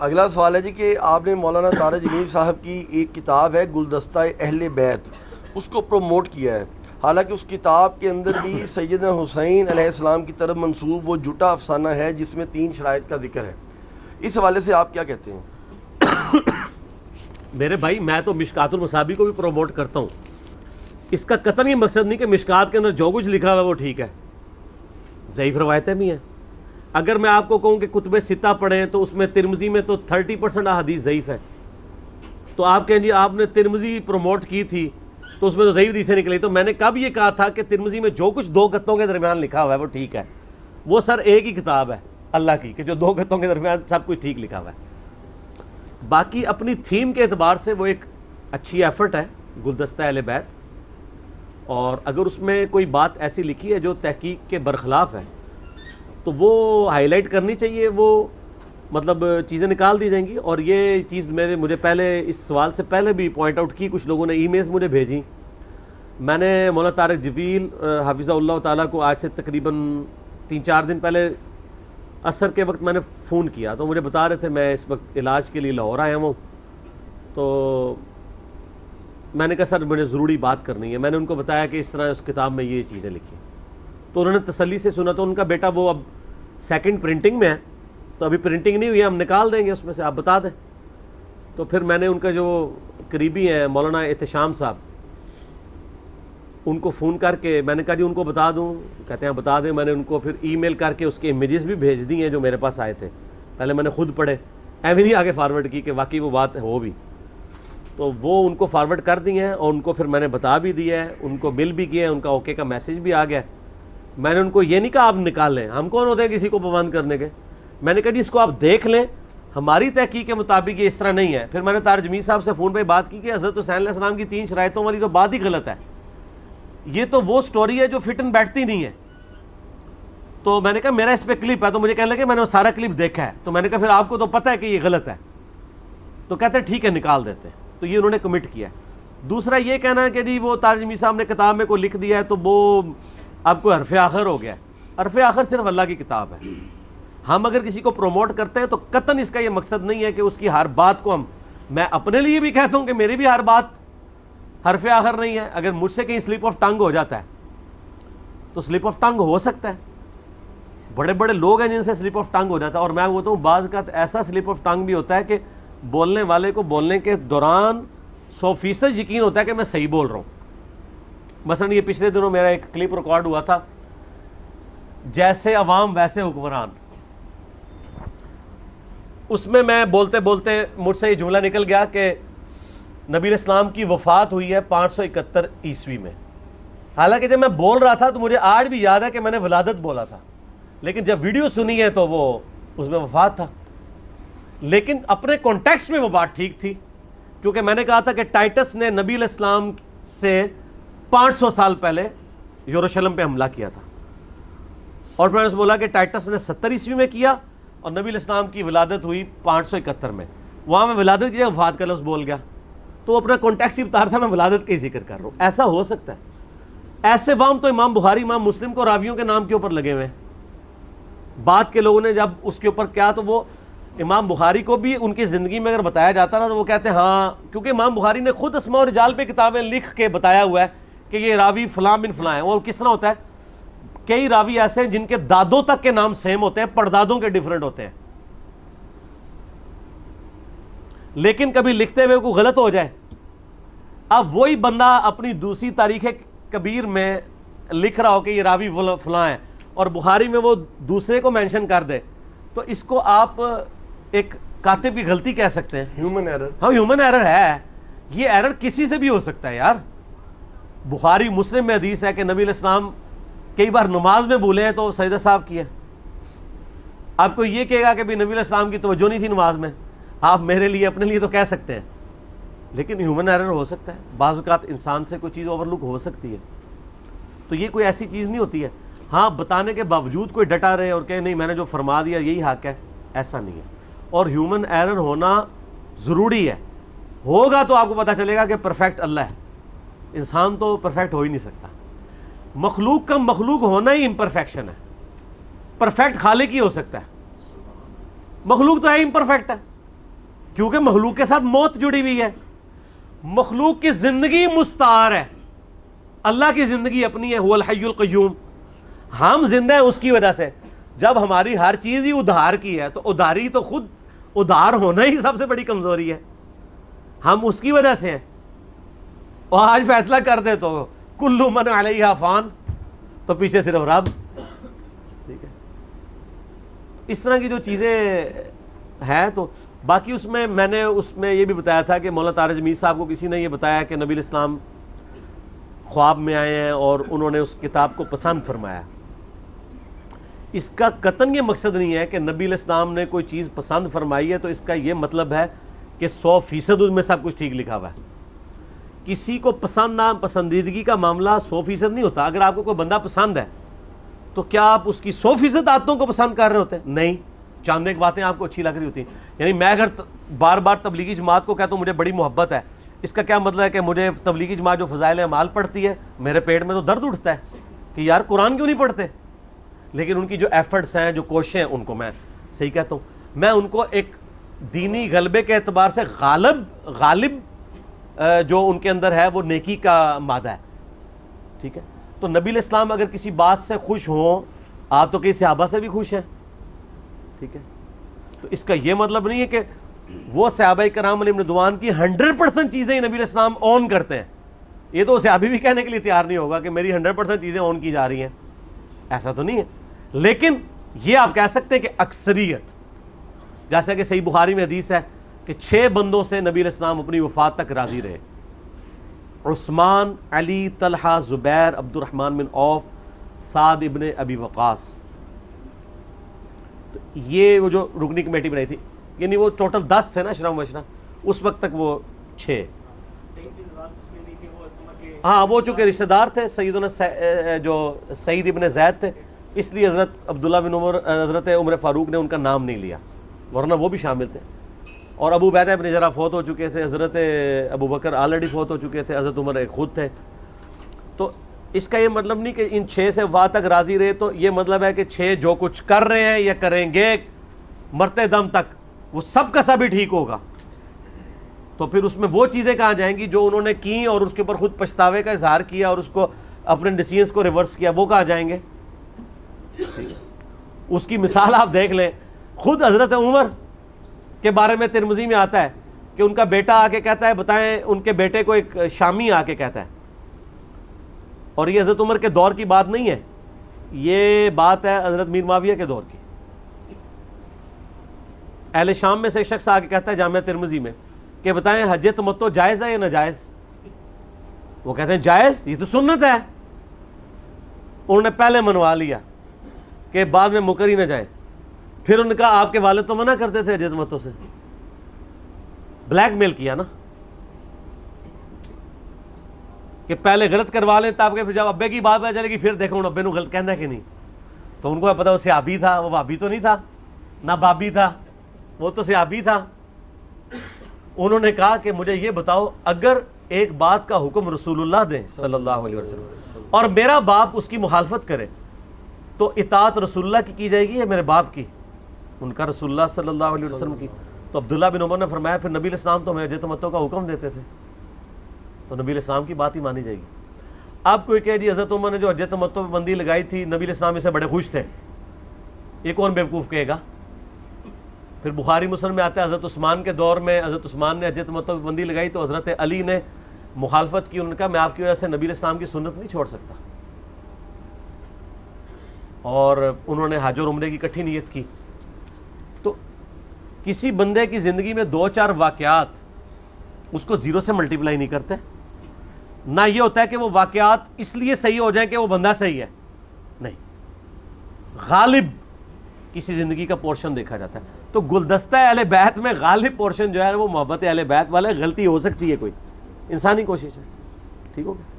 اگلا سوال ہے جی کہ آپ نے مولانا طارق جمیل صاحب کی ایک کتاب ہے گلدستہ اہل بیت، اس کو پروموٹ کیا ہے، حالانکہ اس کتاب کے اندر بھی سیدنا حسین علیہ السلام کی طرف منسوب وہ جھوٹا افسانہ ہے جس میں 3 شرائط کا ذکر ہے، اس حوالے سے آپ کیا کہتے ہیں؟ میرے بھائی میں تو مشکات المصابیح کو بھی پروموٹ کرتا ہوں، اس کا قطعاً یہ مقصد نہیں کہ مشکات کے اندر جو کچھ لکھا ہوا ہے وہ ٹھیک ہے، ضعیف روایتیں بھی ہیں۔ اگر میں آپ کو کہوں کہ کتب ستہ پڑھیں تو اس میں ترمذی میں تو 30% احادیث ضعیف ہے، تو آپ کہیں جی آپ نے ترمذی پروموٹ کی تھی تو اس میں تو ضعیف حدیثیں نکلی، تو میں نے کب یہ کہا تھا کہ ترمذی میں جو کچھ 2 گتوں کے درمیان لکھا ہوا ہے وہ ٹھیک ہے؟ وہ سر ایک ہی کتاب ہے اللہ کی کہ جو 2 گتوں کے درمیان سب کچھ ٹھیک لکھا ہوا ہے۔ باقی اپنی تھیم کے اعتبار سے وہ ایک اچھی ایفرٹ ہے گلدستہ اہل بیت، اور اگر اس میں کوئی بات ایسی لکھی ہے جو تحقیق کے برخلاف ہے تو وہ ہائی لائٹ کرنی چاہیے، وہ مطلب چیزیں نکال دی جائیں گی۔ اور یہ چیز مجھے پہلے اس سوال سے پہلے بھی پوائنٹ آؤٹ کی، کچھ لوگوں نے ای میلز مجھے بھیجی، میں نے مولانا طارق جمیل حافظہ اللہ تعالیٰ کو آج سے تقریباً 3-4 دن پہلے عصر کے وقت میں نے فون کیا، تو مجھے بتا رہے تھے میں اس وقت علاج کے لیے لاہور آیا ہوں، تو میں نے کہا سر مجھے ضروری بات کرنی ہے۔ میں نے ان کو بتایا کہ اس طرح اس کتاب میں یہ چیزیں لکھی، تو انہوں نے تسلی سے سنا، تو ان کا بیٹا وہ اب 2nd پرنٹنگ میں ہے، تو ابھی پرنٹنگ نہیں ہوئی ہے، ہم نکال دیں گے اس میں سے، آپ بتا دیں۔ تو پھر میں نے ان کا جو قریبی ہیں مولانا احتشام صاحب، ان کو فون کر کے میں نے کہا جی ان کو بتا دوں، کہتے ہیں بتا دیں۔ میں نے ان کو پھر ای میل کر کے اس کے امیجز بھی بھیج دی ہیں جو میرے پاس آئے تھے، پہلے میں نے خود پڑھے، ایویں نہیں آگے فارورڈ کی کہ واقعی وہ بات ہو بھی، تو وہ ان کو فارورڈ کر دی ہیں، اور ان کو پھر میں نے بتا بھی دیا ہے، ان کو مل بھی کیا ہے، ان کا اوکے کا میسج بھی آ گیا ہے۔ میں نے ان کو یہ نہیں کہا آپ نکال لیں، ہم کون ہوتے ہیں کسی کو پابند کرنے کے، میں نے کہا جی اس کو آپ دیکھ لیں، ہماری تحقیق کے مطابق یہ اس طرح نہیں ہے۔ پھر میں نے طارق جمیل صاحب سے فون پہ بات کی کہ حضرت حسین علیہ السلام کی 3 شرائطوں والی تو بات ہی غلط ہے، یہ تو وہ سٹوری ہے جو فٹن بیٹھتی نہیں ہے۔ تو میں نے کہا میرا اس پہ کلپ ہے، تو مجھے کہنے لگے میں نے وہ سارا کلپ دیکھا ہے، تو میں نے کہا پھر آپ کو تو پتہ ہے کہ یہ غلط ہے، تو کہتے ہیں ٹھیک ہے نکال دیتے ہیں، تو یہ انہوں نے کمٹ کیا ہے۔ دوسرا یہ کہنا ہے کہ جی وہ طارق جمیل صاحب نے کتاب میں کوئی لکھ دیا ہے تو وہ اب کوئی حرف آخر ہو گیا ہے، حرف آخر صرف اللہ کی کتاب ہے۔ ہم اگر کسی کو پروموٹ کرتے ہیں تو قطعاً اس کا یہ مقصد نہیں ہے کہ اس کی ہر بات کو میں اپنے لیے بھی کہتا ہوں کہ میری بھی ہر بات حرف آخر نہیں ہے، اگر مجھ سے کہیں سلپ آف ٹنگ ہو جاتا ہے تو سلپ آف ٹنگ ہو سکتا ہے، بڑے بڑے لوگ ہیں جن سے سلپ آف ٹنگ ہو جاتا ہے، اور میں بولتا ہوں بعض کا ایسا سلپ آف ٹنگ بھی ہوتا ہے کہ بولنے والے کو بولنے کے دوران 100% یقین ہوتا ہے کہ میں صحیح بول رہا ہوں۔ مثلا یہ پچھلے دنوں میرا ایک کلپ ریکارڈ ہوا تھا، جیسے عوام ویسے حکمران، اس میں بولتے بولتے مجھ سے یہ جملہ نکل گیا کہ نبی علیہ السلام کی وفات ہوئی ہے 571 عیسوی میں، حالانکہ جب میں بول رہا تھا تو مجھے آج بھی یاد ہے کہ میں نے ولادت بولا تھا، لیکن جب ویڈیو سنی ہے تو وہ اس میں وفات تھا، لیکن اپنے کانٹیکسٹ میں وہ بات ٹھیک تھی، کیونکہ میں نے کہا تھا کہ ٹائٹس نے نبی علیہ السلام سے 500 سال پہلے یروشلم پہ حملہ کیا تھا، اور میں نے بولا کہ ٹائٹس نے 70 عیسوی میں کیا اور نبی علیہ السلام کی ولادت ہوئی 571 میں، وہاں میں ولادت کی جگہ وفات کا لفظ بول گیا، تو وہ اپنا کانٹیکسٹ ہی بتا رہا تھا، میں ولادت کا ہی ذکر کر رہا ہوں۔ ایسا ہو سکتا ہے، ایسے وام تو امام بخاری امام مسلم کو راویوں کے نام کے اوپر لگے ہوئے ہیں، بعد کے لوگوں نے جب اس کے اوپر کیا تو وہ امام بخاری کو بھی ان کی زندگی میں اگر بتایا جاتا نا تو وہ کہتے ہیں ہاں، کیونکہ امام بخاری نے خود اسماء و رجال پہ کتابیں لکھ کے بتایا ہوا ہے کہ یہ راوی فلاں بن فلاں ہے۔ اور کس طرح ہوتا ہے، کئی راوی ایسے ہیں جن کے دادوں تک کے نام سیم ہوتے ہیں، پردادوں کے ڈیفرنٹ ہوتے ہیں، لیکن کبھی لکھتے ہوئے کوئی غلط ہو جائے، اب وہی بندہ اپنی دوسری تاریخ کبیر میں لکھ رہا ہو کہ یہ راوی فلاں ہے اور بخاری میں وہ دوسرے کو مینشن کر دے، تو اس کو آپ ایک کاتب کی غلطی کہہ سکتے ہیں، ہیومن ایرر۔ ہاں ہیومن ایرر ہے، یہ ایرر کسی سے بھی ہو سکتا ہے یار۔ بخاری مسلم میں حدیث ہے کہ نبی علیہ السلام کئی بار نماز میں بھولے ہیں تو سجدہ صاحب کیا، آپ کو یہ کہے گا کہ بھی نبی علیہ السلام کی توجہ نہیں تھی نماز میں، آپ میرے لیے اپنے لیے تو کہہ سکتے ہیں، لیکن ہیومن ایرر ہو سکتا ہے، بعض اوقات انسان سے کوئی چیز اوور لک ہو سکتی ہے، تو یہ کوئی ایسی چیز نہیں ہوتی ہے۔ ہاں بتانے کے باوجود کوئی ڈٹا رہے اور کہ نہیں میں نے جو فرما دیا یہی حق ہے، ایسا نہیں ہے۔ اور ہیومن ایرر ہونا ضروری ہے، ہوگا تو آپ کو پتہ چلے گا کہ پرفیکٹ اللہ ہے، انسان تو پرفیکٹ ہو ہی نہیں سکتا، مخلوق کا مخلوق ہونا ہی امپرفیکشن ہے، پرفیکٹ خالق ہی ہو سکتا ہے، مخلوق تو ہے امپرفیکٹ ہے، کیونکہ مخلوق کے ساتھ موت جڑی ہوئی ہے. مخلوق کی زندگی مستعار ہے, اللہ کی زندگی اپنی ہے, هو الحی القیوم. ہم زندہ ہیں اس کی وجہ سے. جب ہماری ہر چیز ہی ادھار کی ہے تو ادھاری تو خود ادھار ہونا ہی سب سے بڑی کمزوری ہے. ہم اس کی وجہ سے ہیں. اور آج فیصلہ کر دے تو کل من علیہا فان, تو پیچھے صرف رب. ٹھیک ہے, اس طرح کی جو چیزیں ہیں. تو باقی اس میں یہ بھی بتایا تھا کہ مولانا طارق جمیل صاحب کو کسی نے یہ بتایا کہ نبی الاسلام خواب میں آئے ہیں اور انہوں نے اس کتاب کو پسند فرمایا. اس کا قطعاً یہ مقصد نہیں ہے کہ نبی الاسلام نے کوئی چیز پسند فرمائی ہے تو اس کا یہ مطلب ہے کہ 100% اس میں سب کچھ ٹھیک لکھا ہوا ہے. کسی کو پسند نہ پسندیدگی کا معاملہ 100% نہیں ہوتا. اگر آپ کو کوئی بندہ پسند ہے تو کیا آپ اس کی 100% عادتوں کو پسند کر رہے ہوتے ہیں؟ نہیں. چاند ایک باتیں آپ کو اچھی لگ رہی ہوتی ہیں. یعنی میں اگر بار بار تبلیغی جماعت کو کہتا ہوں مجھے بڑی محبت ہے, اس کا کیا مطلب ہے کہ مجھے تبلیغی جماعت جو فضائل اعمال پڑھتی ہے میرے پیٹ میں تو درد اٹھتا ہے کہ یار قرآن کیوں نہیں پڑھتے؟ لیکن ان کی جو ایفرٹس ہیں, جو کوششیں ہیں, ان کو میں صحیح کہتا ہوں. میں ان کو ایک دینی غلبے کے اعتبار سے غالب جو ان کے اندر ہے وہ نیکی کا مادہ ہے. ٹھیک ہے, تو نبی الاسلام اگر کسی بات سے خوش ہوں, آپ تو کئی صحابہ سے بھی خوش ہیں. ٹھیک ہے, تو اس کا یہ مطلب نہیں ہے کہ وہ صحابہ کرام علیہم رضوان کی 100% چیزیں نبی الاسلام اون کرتے ہیں. یہ تو صحابی بھی کہنے کے لیے تیار نہیں ہوگا کہ میری 100% چیزیں اون کی جا رہی ہیں, ایسا تو نہیں ہے. لیکن یہ آپ کہہ سکتے ہیں کہ اکثریت, جیسا کہ صحیح بخاری میں حدیث ہے کہ 6 بندوں سے نبی علیہ السلام اپنی وفات تک راضی رہے. عثمان, علی, طلحہ, زبیر, عبد الرحمن بن عوف, سعد ابن ابی وقاص. تو یہ وہ جو رکنی کمیٹی بنائی تھی, یعنی وہ ٹوٹل 10 تھے نا اشرا مبشرہ, اس وقت تک وہ 6. ہاں, وہ چونکہ رشتہ دار تھے سیدنا جو سعید ابن زید تھے, اس لیے حضرت عبداللہ بن عمر, حضرت عمر فاروق نے ان کا نام نہیں لیا, ورنہ وہ بھی شامل تھے. اور ابو عبیدہ ابن جراح فوت ہو چکے تھے, حضرت ابو بکر آلریڈی فوت ہو چکے تھے, حضرت عمر ایک خود تھے. تو اس کا یہ مطلب نہیں کہ ان 6 سے وفات تک راضی رہے, تو یہ مطلب ہے کہ 6 جو کچھ کر رہے ہیں یا کریں گے مرتے دم تک وہ سب کا سب ہی ٹھیک ہوگا. تو پھر اس میں وہ چیزیں کہاں جائیں گی جو انہوں نے کی اور اس کے اوپر خود پچھتاوے کا اظہار کیا اور اس کو اپنے ڈیسیژنز کو ریورس کیا, وہ کہاں جائیں گے؟ اس کی مثال آپ دیکھ لیں. خود حضرت عمر کے بارے میں ترمذی میں آتا ہے کہ ان کا بیٹا آ کے کہتا ہے, بتائیں, ان کے بیٹے کو ایک شامی آ کے کہتا ہے, اور یہ حضرت عمر کے دور کی بات نہیں ہے, یہ بات ہے حضرت میر معاویہ کے دور کی. اہل شام میں سے ایک شخص آ کے کہتا ہے جامعہ ترمذی میں کہ بتائیں حج تمتع جائز ہے یا ناجائز؟ وہ کہتے ہیں جائز, یہ تو سنت ہے. انہوں نے پہلے منوا لیا کہ بعد میں مکر ہی نہ جائیں. پھر انہوں نے کہا آپ کے والد تو منع کرتے تھے حج تمتع سے. بلیک میل کیا نا کہ پہلے غلط کروا لیں تب کہ پھر جب ابے کی بات پہ چلے گی پھر دیکھو ابے نو غلط کہنا کہ نہیں. تو ان کو پتا وہ صحابی تھا, وہ بھابی تو نہیں تھا, نہ بابی تھا, وہ تو صحابی تھا. انہوں نے کہا کہ مجھے یہ بتاؤ, اگر ایک بات کا حکم رسول اللہ دیں صلی اللہ علیہ وسلم اور میرا باپ اس کی مخالفت کرے تو اطاعت رسول اللہ کی جائے گی یا میرے باپ کی؟ ان کا رسول اللہ صلی اللہ علیہ وسلم کی. تو عبداللہ بن عمر نے فرمایا پھر نبی علیہ السلام تو ہمیں حج تمتع کا حکم دیتے تھے, تو نبی علیہ السلام کی بات ہی مانی جائے گی. اب کوئی کہ جی حضرت عمر نے جو حج تمتع پہ بندی لگائی تھی نبی علیہ السلام اسے بڑے خوش تھے, یہ کون بیوقوف کہے گا؟ پھر بخاری مسلم میں آتا ہے حضرت عثمان کے دور میں حضرت عثمان نے حج تمتع پہ بندی لگائی تو حضرت علی نے مخالفت کی. ان کا میں آپ کی وجہ سے نبی علیہ السلام کی سنت نہیں چھوڑ سکتا, اور انہوں نے حج اور عمرے کی اکٹھی نیت کی. تو کسی بندے کی زندگی میں 2-4 واقعات اس کو 0 سے ملٹیپلائی نہیں کرتے. نہ یہ ہوتا ہے کہ وہ واقعات اس لیے صحیح ہو جائیں کہ وہ بندہ صحیح ہے, نہیں, غالب کسی زندگی کا پورشن دیکھا جاتا ہے. تو گلدستہ اہل بیت میں غالب پورشن جو ہے وہ محبت اہل بیت والا ہے. غلطی ہو سکتی ہے, کوئی انسانی کوشش ہے. ٹھیک ہو گیا.